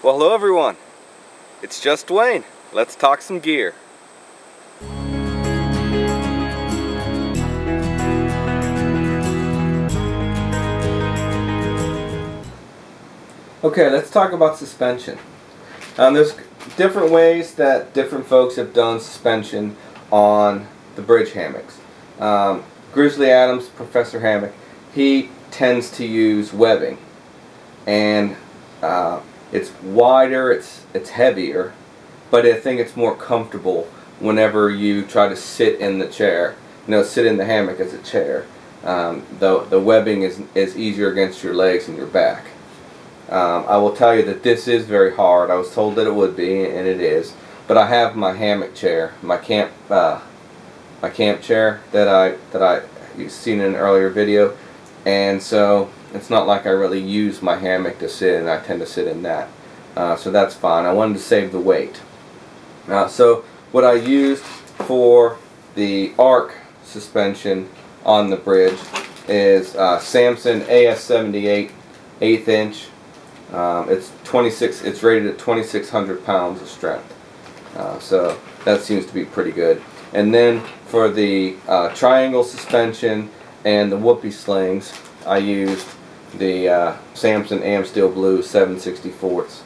Well, hello everyone. It's Just Dwayne. Let's talk some gear. Okay, let's talk about suspension. There's different ways that different folks have done suspension on the bridge hammocks. Grizzly Adams, Professor Hammock, he tends to use webbing, and it's wider, it's heavier, but I think it's more comfortable whenever you try to sit in the chair. You know, sit in the hammock as a chair. The webbing is easier against your legs and your back. I will tell you that this is very hard. I was told that it would be, and it is. But I have my hammock chair, my camp chair that you've seen in an earlier video, and so it's not like I really use my hammock to sit in. I tend to sit in that, so that's fine. I wanted to save the weight. So what I used for the arc suspension on the bridge is Samson AS78 1/8 inch. It's rated at 2,600 pounds of strength, so that seems to be pretty good. And then for the triangle suspension and the whoopee slings, I used the Samson AM Steel Blue 7/64.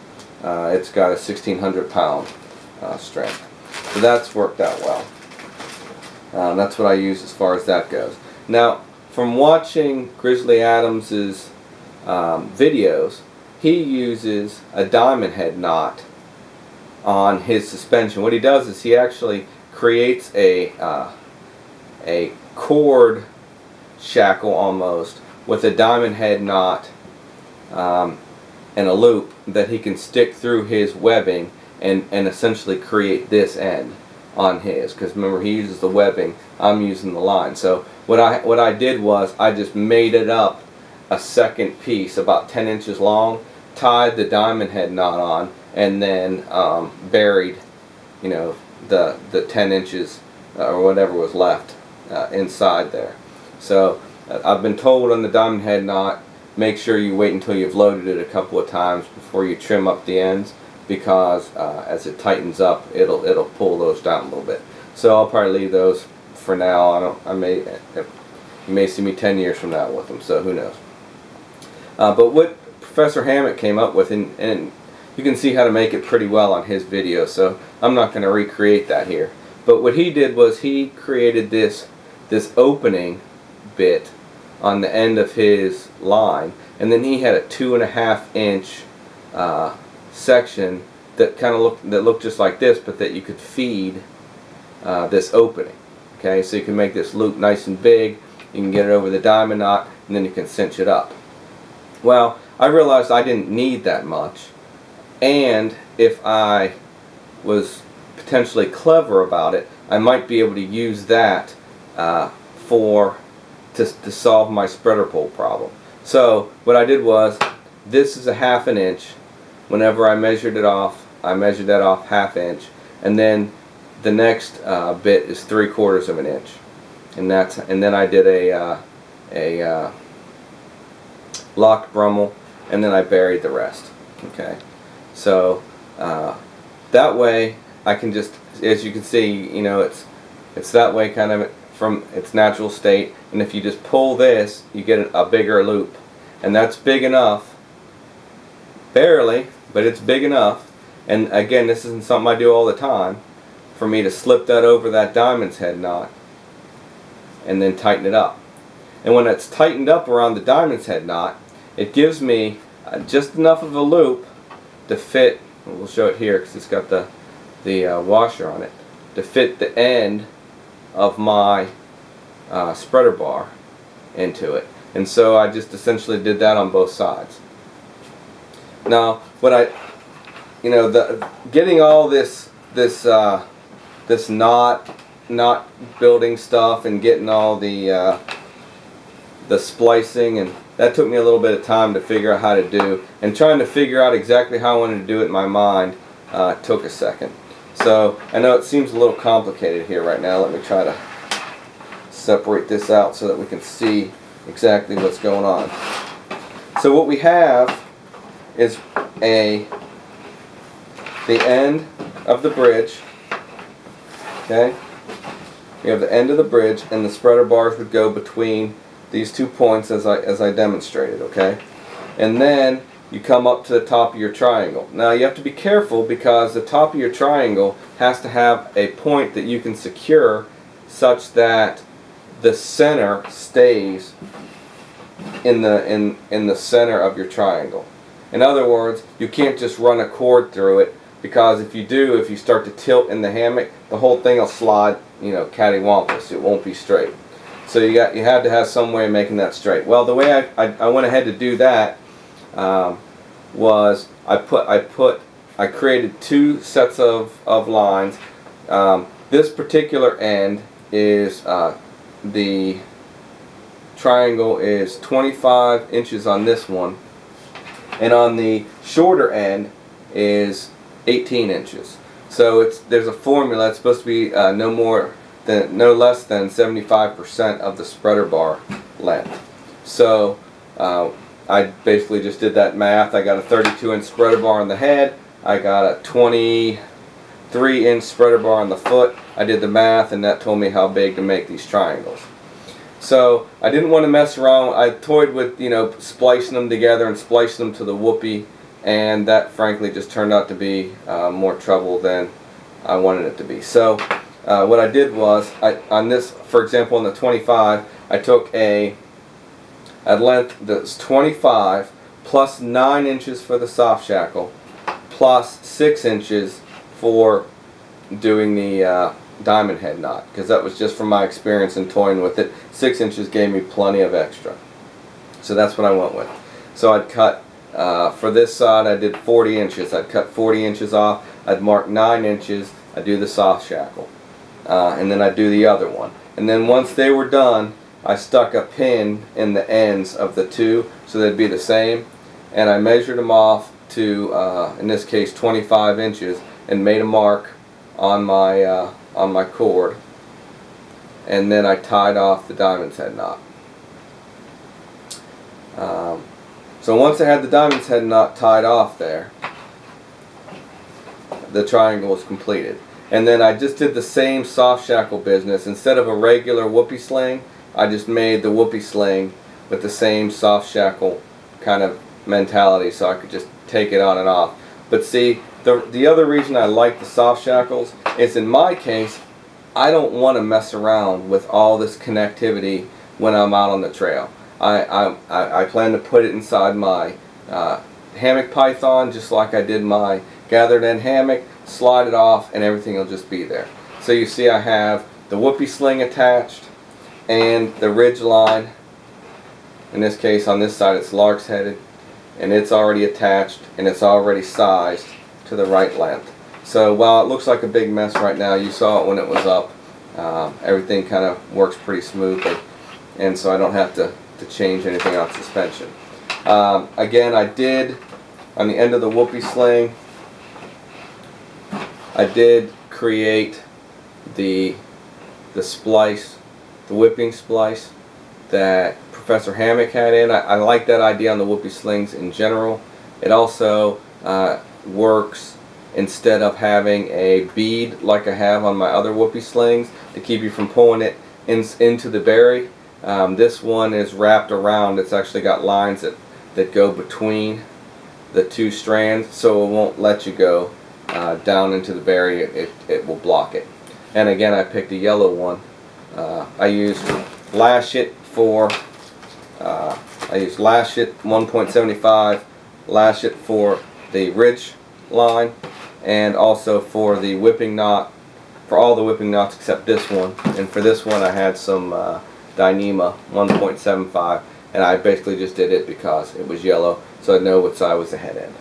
It's got a 1,600 pound strength, so that's worked out well. That's what I use as far as that goes. Now, from watching Grizzly Adams's videos, he uses a diamond head knot on his suspension. What he does is he actually creates a cord shackle almost with a diamond head knot and a loop that he can stick through his webbing and essentially create this end on his, because remember, he uses the webbing, I'm using the line. So what I did was I just made it up a second piece about 10 inches long, tied the diamond head knot on, and then buried, you know, the 10 inches or whatever was left inside there. So I've been told on the diamond head knot, make sure you wait until you've loaded it a couple of times before you trim up the ends, because as it tightens up, it'll pull those down a little bit. So I'll probably leave those for now. You may see me 10 years from now with them, so who knows. But what Professor Hammock came up with, and you can see how to make it pretty well on his video, so I'm not going to recreate that here. But what he did was he created this opening bit on the end of his line, and then he had a 2.5 inch section that looked just like this, but that you could feed this opening. Okay, so you can make this loop nice and big. You can get it over the diamond knot, and then you can cinch it up. Well, I realized I didn't need that much, and if I was potentially clever about it, I might be able to use that to solve my spreader pull problem. So what I did was, this is a 1/2 inch. Whenever I measured it off, I measured that off 1/2 inch, and then the next bit is 3/4 inch, and then I did a locked Brummel, and then I buried the rest. Okay, so that way I can just, as you can see, you know, it's that way kind of from its natural state, and if you just pull this, you get a bigger loop, and that's big enough, barely, but it's big enough. And again, this isn't something I do all the time, for me to slip that over that diamond's head knot and then tighten it up. And when it's tightened up around the diamond's head knot, it gives me just enough of a loop to fit, we'll show it here because it's got the washer on it, to fit the end of my spreader bar into it. And so I just essentially did that on both sides. Now, getting all this knot building stuff and getting all the splicing, and that took me a little bit of time to figure out how to do, and trying to figure out exactly how I wanted to do it in my mind took a second. So I know it seems a little complicated here right now. Let me try to separate this out so that we can see exactly what's going on. So what we have is a the end of the bridge. Okay, you have the end of the bridge, and the spreader bars would go between these 2 points as I demonstrated. Okay, and then you come up to the top of your triangle. Now you have to be careful because the top of your triangle has to have a point that you can secure such that the center stays in the center of your triangle. In other words, you can't just run a cord through it, because if you do, if you start to tilt in the hammock, the whole thing will slide, you know, cattywampus. It won't be straight. So you have to have some way of making that straight. Well, the way I went ahead to do that was I created 2 sets of lines. This particular end is the triangle is 25 inches on this one, and on the shorter end is 18 inches. So there's a formula. It's supposed to be no less than 75% of the spreader bar length. So I basically just did that math. I got a 32-inch spreader bar on the head. I got a 23-inch spreader bar on the foot. I did the math, and that told me how big to make these triangles. So I didn't want to mess around. I toyed with, you know, splicing them together and splicing them to the whoopee, and that frankly just turned out to be more trouble than I wanted it to be. So what I did was, on this, for example, on the 25, I took a length that's 25 plus 9 inches for the soft shackle plus 6 inches for doing the diamond head knot, because that was just from my experience in toying with it. 6 inches gave me plenty of extra, so that's what I went with. So I'd cut for this side, I did 40 inches. I'd cut 40 inches off. I'd mark 9 inches. I'd do the soft shackle, and then I'd do the other one. And then once they were done, I stuck a pin in the ends of the 2 so they'd be the same, and I measured them off to in this case 25 inches and made a mark on my cord, and then I tied off the diamond's head knot. So once I had the diamond's head knot tied off there, the triangle was completed. And then I just did the same soft shackle business. Instead of a regular whoopee sling, I just made the whoopee sling with the same soft shackle kind of mentality, so I could just take it on and off. But see, the other reason I like the soft shackles is, in my case, I don't want to mess around with all this connectivity when I'm out on the trail. I plan to put it inside my hammock python, just like I did my gathered end hammock, slide it off, and everything will just be there. So you see I have the whoopee sling attached and the ridge line. In this case, on this side, it's lark's headed, and it's already attached and it's already sized to the right length. So while it looks like a big mess right now, you saw it when it was up. Everything kind of works pretty smoothly, and so I don't have to change anything on suspension. Again, I did, on the end of the whoopee sling, I did create the splice, the whipping splice that Professor Hammock had in. I like that idea on the whoopee slings in general. It also works instead of having a bead like I have on my other whoopee slings to keep you from pulling it into the berry. This one is wrapped around. It's actually got lines that go between the 2 strands, so it won't let you go down into the berry. It will block it. And again, I picked a yellow one. I used Lash It for I used Lash It 1.75, Lash It for the ridge line, and also for the whipping knot, for all the whipping knots except this one. And for this one I had some Dyneema 1.75, and I basically just did it because it was yellow, so I'd know what side was the head end.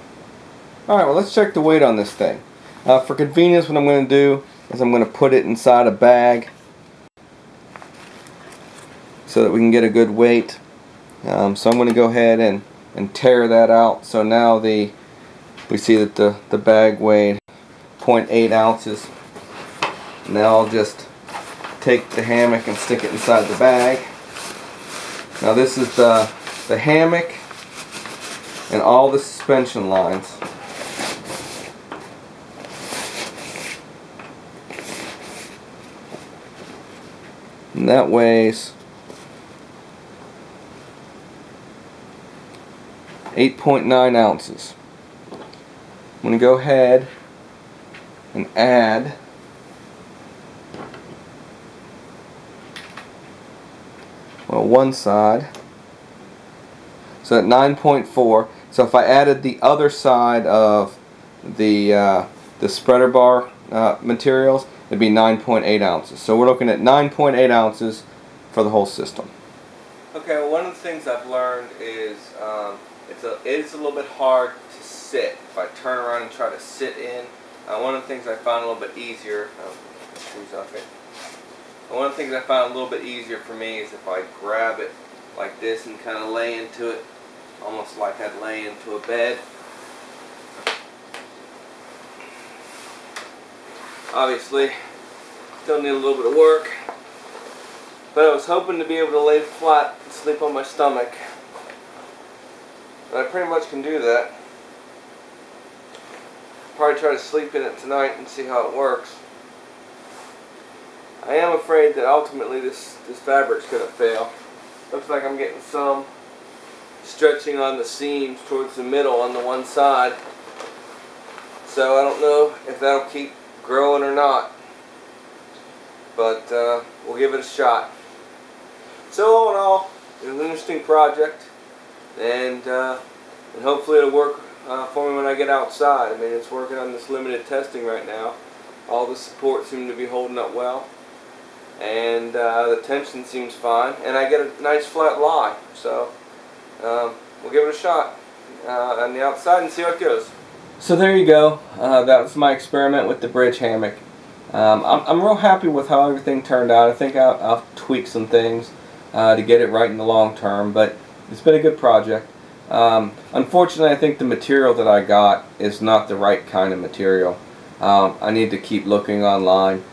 Alright, well, let's check the weight on this thing. For convenience, what I'm going to do is I'm going to put it inside a bag so that we can get a good weight. So I'm going to go ahead and tear that out. So now we see that the bag weighed 0.8 ounces. Now I'll just take the hammock and stick it inside the bag. Now this is the hammock and all the suspension lines. and that weighs 8.9 ounces. I'm going to go ahead and add one side, so at 9.4. So if I added the other side of the spreader bar materials, it'd be 9.8 ounces. So we're looking at 9.8 ounces for the whole system. Okay, well, one of the things I've learned is it's a little bit hard to sit. If I turn around and try to sit in, one of the things I found a little bit easier. One of the things I found a little bit easier for me is if I grab it like this and kind of lay into it, almost like I'd lay into a bed. Obviously, still need a little bit of work, but I was hoping to be able to lay flat and sleep on my stomach. But I pretty much can do that. Probably try to sleep in it tonight and see how it works. I am afraid that ultimately this fabric's going to fail. Looks like I'm getting some stretching on the seams towards the middle on the one side. So I don't know if that'll keep growing or not. But we'll give it a shot. So all in all, it's an interesting project. And hopefully it'll work for me when I get outside. I mean, it's working on this limited testing right now. All the supports seem to be holding up well. And the tension seems fine, and I get a nice flat lie. So we'll give it a shot on the outside and see how it goes. So there you go. That was my experiment with the Bridge Hammock. I'm real happy with how everything turned out. I think I'll tweak some things to get it right in the long term, but it's been a good project. Unfortunately, I think the material that I got is not the right kind of material. I need to keep looking online.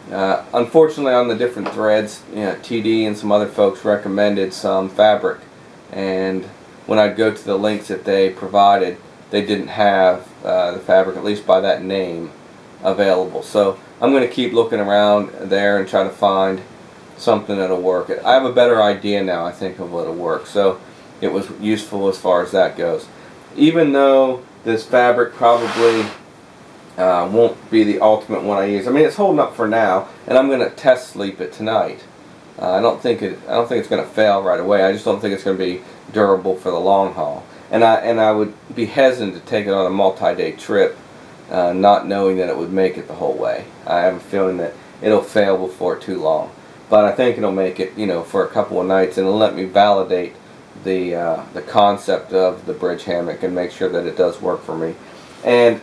Unfortunately, on the different threads, TeeDee and some other folks recommended some fabric, and when I'd go to the links that they provided, they didn't have the fabric, at least by that name, available. So I'm going to keep looking around there and try to find something that'll work. I have a better idea now, I think, of what'll work. So it was useful as far as that goes. Even though this fabric probably won't be the ultimate one I use. I mean, it's holding up for now, and I'm going to test sleep it tonight. I don't think it's going to fail right away. I just don't think it's going to be durable for the long haul. And I would be hesitant to take it on a multi-day trip, not knowing that it would make it the whole way. I have a feeling that it'll fail before too long. But I think it'll make it, for a couple of nights, and it'll let me validate the concept of the Bridge Hammock and make sure that it does work for me. And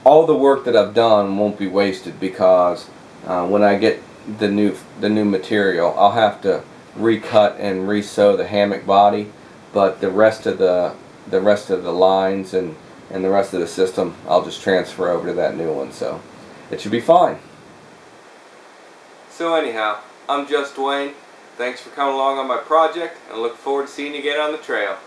all the work that I've done won't be wasted, because when I get the new material, I'll have to recut and re-sew the hammock body, but the rest of the lines and the rest of the system, I'll just transfer over to that new one, so it should be fine. So anyhow, I'm AmJustDuane. Thanks for coming along on my project, and look forward to seeing you again on the trail.